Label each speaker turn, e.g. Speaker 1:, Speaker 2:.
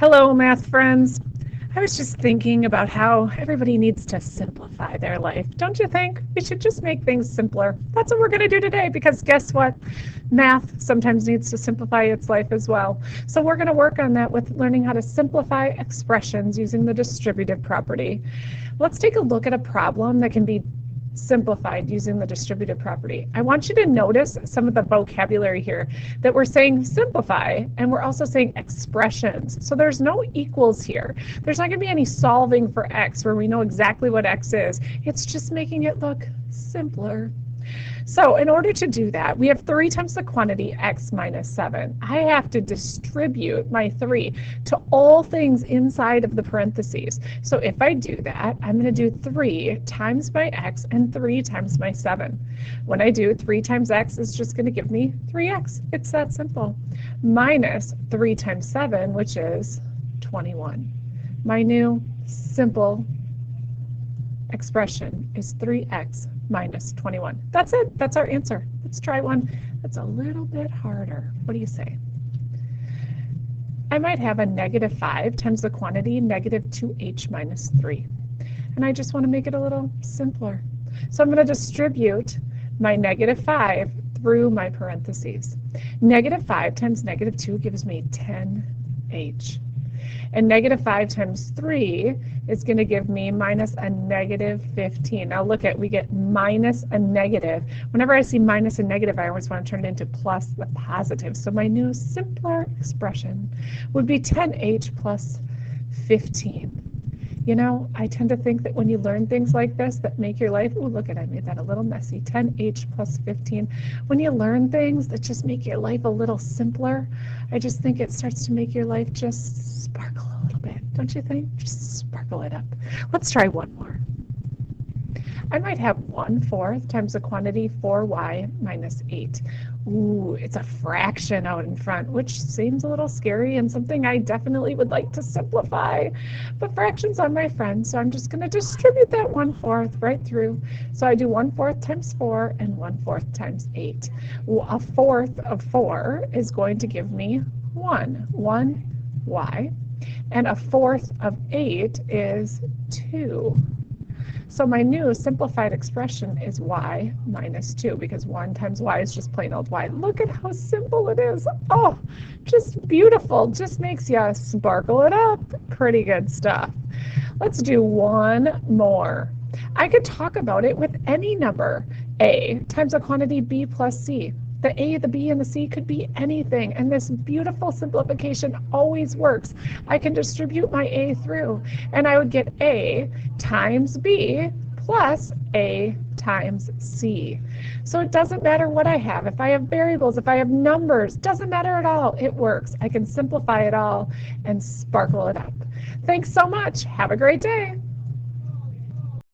Speaker 1: Hello, math friends. I was just thinking about how everybody needs to simplify their life. Don't you think? We should just make things simpler. That's what we're going to do today because guess what? Math sometimes needs to simplify its life as well. So we're going to work on that with learning how to simplify expressions using the distributive property. Let's take a look at a problem that can be simplified using the distributive property. I want you to notice some of the vocabulary here that we're saying simplify and we're also saying expressions. So there's no equals here. There's not going to be any solving for x where we know exactly what x is. It's just making it look simpler. So in order to do that, we have 3 times the quantity x minus 7. I have to distribute my 3 to all things inside of the parentheses. So if I do that, I'm going to do 3 times my x and 3 times my 7. When I do 3 times x is just going to give me 3x. It's that simple. Minus 3 times 7, which is 21. My new simple expression is 3x minus 21. That's it. That's our answer. Let's try one that's a little bit harder. What do you say? I might have a negative 5 times the quantity negative 2h minus 3. And I just want to make it a little simpler. So I'm going to distribute my negative 5 through my parentheses. Negative 5 times negative 2 gives me 10h. And negative 5 times 3 is going to give me minus a negative 15. Now look at, we get minus a negative. Whenever I see minus a negative, I always want to turn it into plus the positive. So my new simpler expression would be 10h plus 15. You know, I tend to think that when you learn things like this that make your life, oh, look at, I made that a little messy, 10h plus 15. When you learn things that just make your life a little simpler, I just think it starts to make your life just sparkle a little bit. Don't you think? Just sparkle it up. Let's try one more. I might have 1/4 times the quantity 4y minus 8. Ooh, it's a fraction out in front, which seems a little scary and something I definitely would like to simplify. But fractions are my friend, so I'm just going to distribute that 1/4 right through. So I do 1/4 times 4 and 1/4 times 8. Well, 1/4 of 4 is going to give me 1y, and 1/4 of 8 is 2. So my new simplified expression is y minus 2 because 1 times y is just plain old y. Look at how simple it is. Oh, just beautiful. Just makes you sparkle it up. Pretty good stuff. Let's do one more. I could talk about it with any number. A times the quantity b plus c. The a, the b, and the c could be anything, and this beautiful simplification always works. I can distribute my a through, and I would get a times b plus a times c. So it doesn't matter what I have. If I have variables, if I have numbers, doesn't matter at all. It works. I can simplify it all and sparkle it up. Thanks so much. Have a great day.